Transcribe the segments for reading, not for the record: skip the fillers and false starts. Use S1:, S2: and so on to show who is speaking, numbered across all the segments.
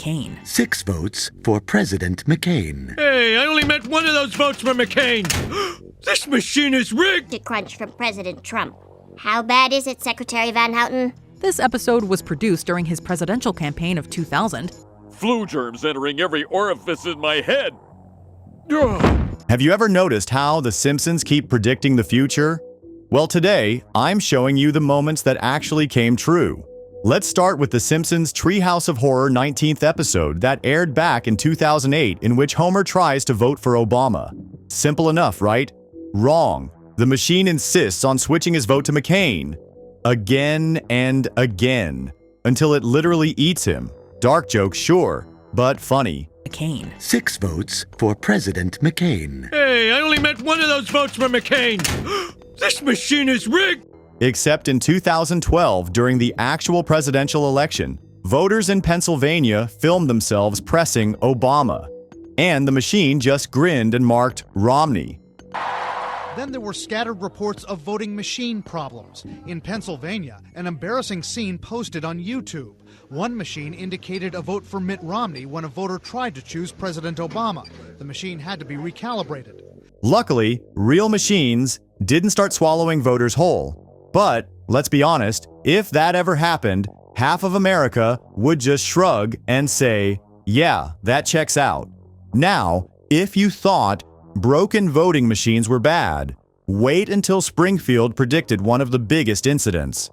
S1: McCain.
S2: 6 votes for President McCain.
S3: Hey, I only meant one of those votes for McCain. This machine is rigged.
S4: To crunch from President Trump. How bad is it, Secretary Van Houten?
S1: This episode was produced during his presidential campaign of 2000.
S5: Flu germs entering every orifice in my head.
S6: Have you ever noticed how the Simpsons keep predicting the future? Well, today, I'm showing you the moments that actually came true. Let's start with The Simpsons' Treehouse of Horror 19th episode that aired back in 2008, in which Homer tries to vote for Obama. Simple enough, right? Wrong. The machine insists on switching his vote to McCain. Again and again. Until it literally eats him. Dark joke, sure, but funny.
S1: McCain.
S2: 6 votes for President McCain.
S3: Hey, I only meant one of those votes for McCain. This machine is rigged.
S6: Except in 2012, during the actual presidential election, voters in Pennsylvania filmed themselves pressing Obama. And the machine just grinned and marked Romney.
S7: Then there were scattered reports of voting machine problems. In Pennsylvania, an embarrassing scene posted on YouTube. One machine indicated a vote for Mitt Romney when a voter tried to choose President Obama. The machine had to be recalibrated.
S6: Luckily, real machines didn't start swallowing voters whole. But, let's be honest, if that ever happened, half of America would just shrug and say, yeah, that checks out. Now, if you thought broken voting machines were bad, wait until Springfield predicted one of the biggest incidents.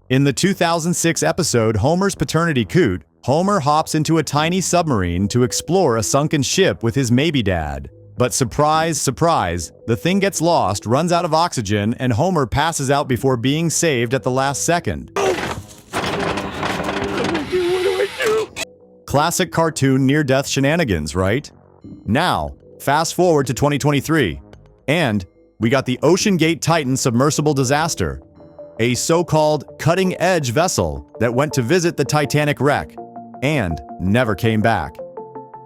S6: In the 2006 episode Homer's Paternity Coot, Homer hops into a tiny submarine to explore a sunken ship with his maybe dad. But surprise, surprise, the thing gets lost, runs out of oxygen, and Homer passes out before being saved at the last second. Classic cartoon near-death shenanigans, right? Now, fast forward to 2023, and we got the Ocean Gate Titan submersible disaster, a so-called cutting-edge vessel that went to visit the Titanic wreck and never came back.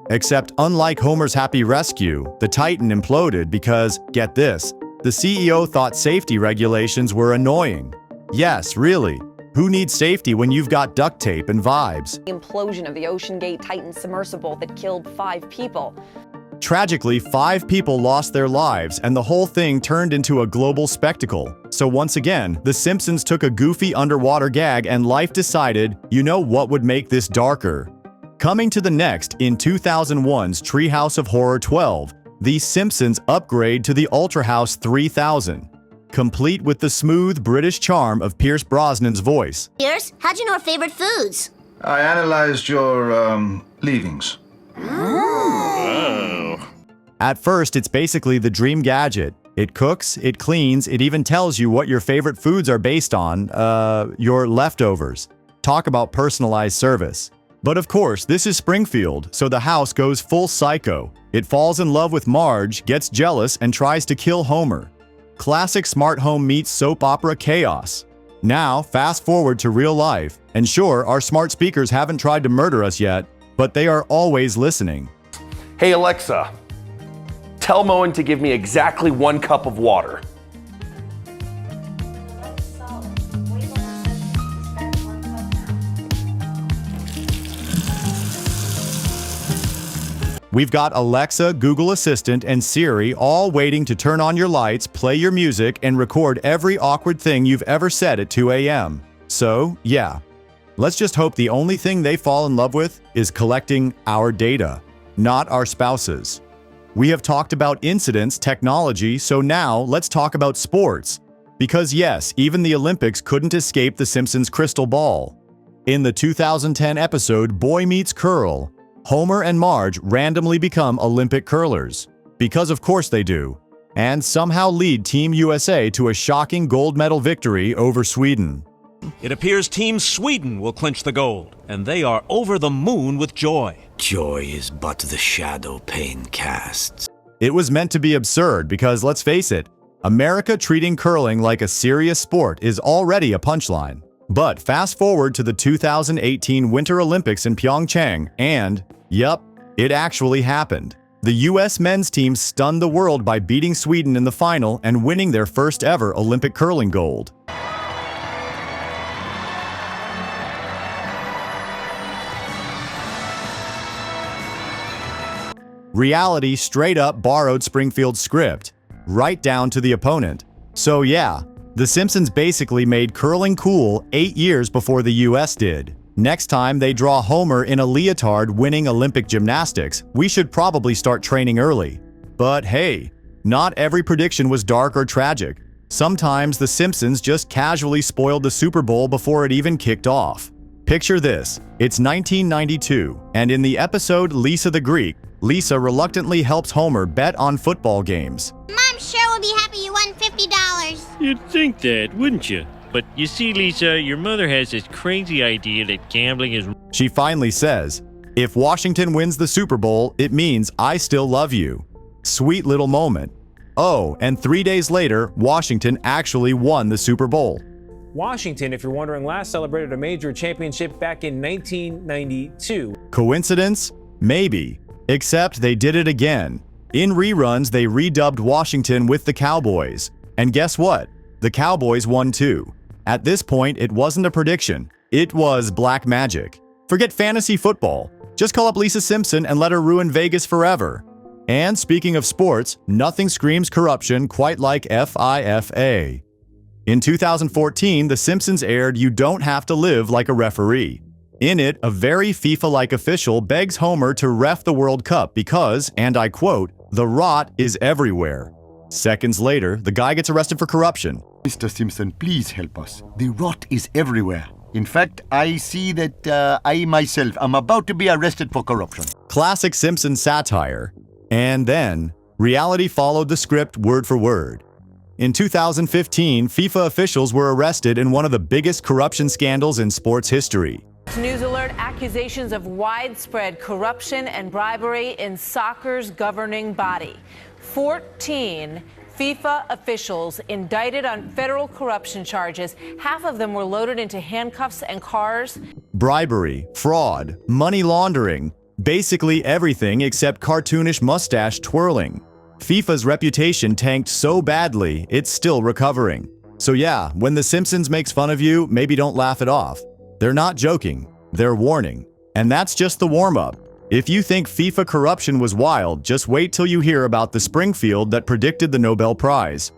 S6: Except unlike Homer's happy rescue, the Titan imploded because, get this, the CEO thought safety regulations were annoying. Yes, really. Who needs safety when you've got duct tape and vibes?
S8: The implosion of the Ocean Gate Titan submersible that killed 5 people.
S6: Tragically, 5 people lost their lives, and the whole thing turned into a global spectacle. So once again, The Simpsons took a goofy underwater gag and life decided, you know what would make this darker? Coming to the next in 2001's Treehouse of Horror 12, The Simpsons upgrade to the Ultra House 3000, complete with the smooth British charm of Pierce Brosnan's voice.
S4: Pierce, how'd you know our favorite foods?
S9: I analyzed your, leavings.
S6: At first, it's basically the dream gadget. It cooks, it cleans, it even tells you what your favorite foods are based on, your leftovers. Talk about personalized service. But of course, this is Springfield, so the house goes full psycho. It falls in love with Marge, gets jealous, and tries to kill Homer. Classic smart home meets soap opera chaos. Now, fast forward to real life, and sure, our smart speakers haven't tried to murder us yet, but they are always listening.
S10: Hey Alexa, tell Moen to give me exactly 1 cup of water.
S6: We've got Alexa, Google Assistant, and Siri all waiting to turn on your lights, play your music, and record every awkward thing you've ever said at 2 a.m. So, yeah. Let's just hope the only thing they fall in love with is collecting our data, not our spouses. We have talked about incidents, technology, so now let's talk about sports. Because yes, even the Olympics couldn't escape the Simpsons' crystal ball. In the 2010 episode Boy Meets Curl, Homer and Marge randomly become Olympic curlers. Because of course they do. And somehow lead Team USA to a shocking gold medal victory over Sweden.
S11: It appears Team Sweden will clinch the gold, and they are over the moon with joy.
S12: Joy is but the shadow pain casts.
S6: It was meant to be absurd because, let's face it, America treating curling like a serious sport is already a punchline. But fast forward to the 2018 Winter Olympics in Pyeongchang and, yep, it actually happened. The US men's team stunned the world by beating Sweden in the final and winning their first ever Olympic curling gold. Reality straight up borrowed Springfield's script, right down to the opponent. So yeah, The Simpsons basically made curling cool 8 years before the US did. Next time they draw Homer in a leotard winning Olympic gymnastics, we should probably start training early. But hey, not every prediction was dark or tragic. Sometimes The Simpsons just casually spoiled the Super Bowl before it even kicked off. Picture this, it's 1992, and in the episode Lisa the Greek, Lisa reluctantly helps Homer bet on football games.
S4: Mom sure will be happy you won $50.
S3: You'd think that, wouldn't you? But you see, Lisa, your mother has this crazy idea that gambling is...
S6: She finally says, "If Washington wins the Super Bowl, it means I still love you." Sweet little moment. Oh, and 3 days later, Washington actually won the Super Bowl.
S13: Washington, if you're wondering, last celebrated a major championship back in 1992.
S6: Coincidence? Maybe. Except they did it again. In reruns, they redubbed Washington with the Cowboys. And guess what? The Cowboys won too. At this point, it wasn't a prediction. It was black magic. Forget fantasy football. Just call up Lisa Simpson and let her ruin Vegas forever. And speaking of sports, nothing screams corruption quite like FIFA. In 2014, The Simpsons aired You Don't Have to Live Like a Referee. In it, a very FIFA-like official begs Homer to ref the World Cup because, and I quote, "the rot is everywhere." Seconds later, the guy gets arrested for corruption.
S14: Mr. Simpson, please help us. The rot is everywhere. In fact, I see that I myself am about to be arrested for corruption.
S6: Classic Simpsons satire. And then, reality followed the script word for word. In 2015, FIFA officials were arrested in one of the biggest corruption scandals in sports history.
S15: News alert: accusations of widespread corruption and bribery in soccer's governing body. 14 FIFA officials indicted on federal corruption charges. Half of them were loaded into handcuffs and cars.
S6: Bribery, fraud, money laundering, basically everything except cartoonish mustache twirling. FIFA's reputation tanked so badly, it's still recovering. So yeah, when The Simpsons makes fun of you, maybe don't laugh it off. They're not joking, they're warning. And that's just the warm-up. If you think FIFA corruption was wild, just wait till you hear about the Springfield that predicted the Nobel Prize.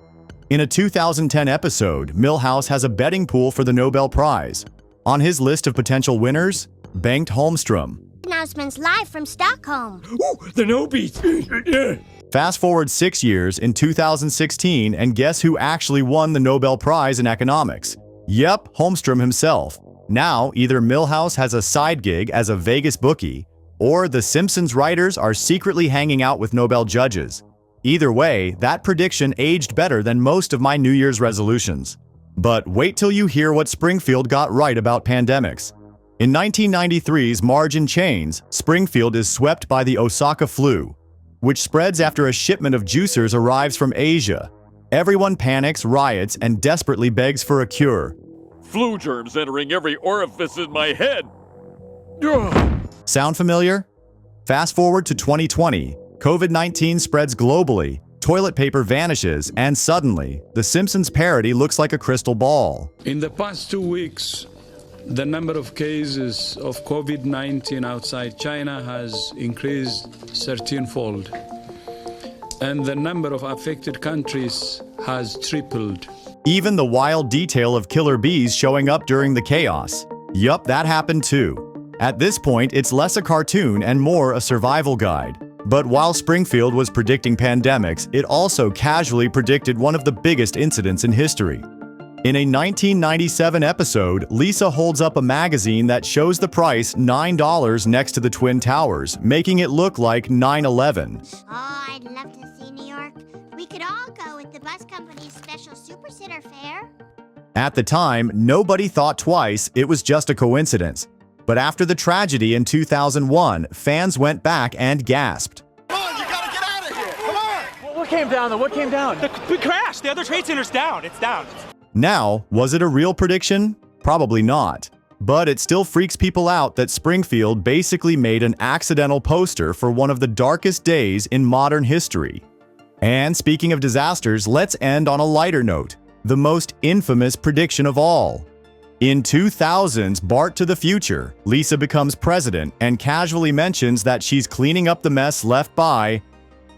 S6: In a 2010 episode, Milhouse has a betting pool for the Nobel Prize. On his list of potential winners, Bengt Holmstrom.
S4: Announcements live from Stockholm.
S3: Ooh, the Nobies!
S6: Fast forward 6 years in 2016, and guess who actually won the Nobel Prize in economics? Yep, Holmstrom himself. Now, either Milhouse has a side gig as a Vegas bookie, or The Simpsons writers are secretly hanging out with Nobel judges. Either way, that prediction aged better than most of my New Year's resolutions. But wait till you hear what Springfield got right about pandemics. In 1993's Marge in Chains, Springfield is swept by the Osaka flu, which spreads after a shipment of juicers arrives from Asia. Everyone panics, riots, and desperately begs for a cure.
S5: Flu germs entering every orifice in my head.
S6: Sound familiar? Fast forward to 2020. COVID-19 spreads globally, toilet paper vanishes, and suddenly, The Simpsons parody looks like a crystal ball.
S16: In the past 2 weeks, the number of cases of COVID-19 outside China has increased 13-fold, and the number of affected countries has tripled.
S6: Even the wild detail of killer bees showing up during the chaos. Yup, that happened too. At this point, it's less a cartoon and more a survival guide. But while Springfield was predicting pandemics, it also casually predicted one of the biggest incidents in history. In a 1997 episode, Lisa holds up a magazine that shows the price $9 next to the Twin Towers, making it look like 9/11.
S4: Oh, I'd love to see New York. We could all go with the bus company's special Super Sitter Fair.
S6: At the time, nobody thought twice, it was just a coincidence. But after the tragedy in 2001, fans went back and gasped.
S17: Come on, you gotta get out of here! Come on!
S13: What came down though? What came down?
S17: We crashed! The other trade center's down. It's down.
S6: Now, was it a real prediction? Probably not. But it still freaks people out that Springfield basically made an accidental poster for one of the darkest days in modern history. And speaking of disasters, let's end on a lighter note. The most infamous prediction of all. In 2000's Bart to the Future, Lisa becomes president and casually mentions that she's cleaning up the mess left by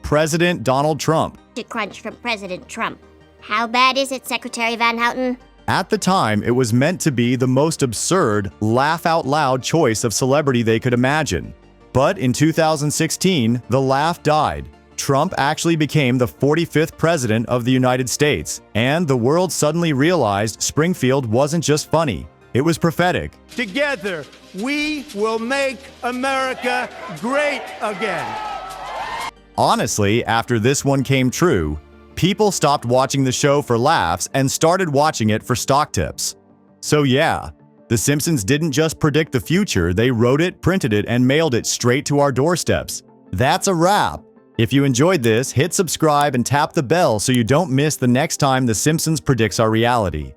S6: President Donald Trump.
S4: Crunch from President Trump. How bad is it, Secretary Van Houten?
S6: At the time, it was meant to be the most absurd, laugh-out-loud choice of celebrity they could imagine. But in 2016, the laugh died. Trump actually became the 45th president of the United States, and the world suddenly realized Springfield wasn't just funny, it was prophetic.
S18: Together, we will make America great again.
S6: Honestly, after this one came true, people stopped watching the show for laughs and started watching it for stock tips. So yeah, The Simpsons didn't just predict the future, they wrote it, printed it, and mailed it straight to our doorsteps. That's a wrap! If you enjoyed this, hit subscribe and tap the bell so you don't miss the next time The Simpsons predicts our reality.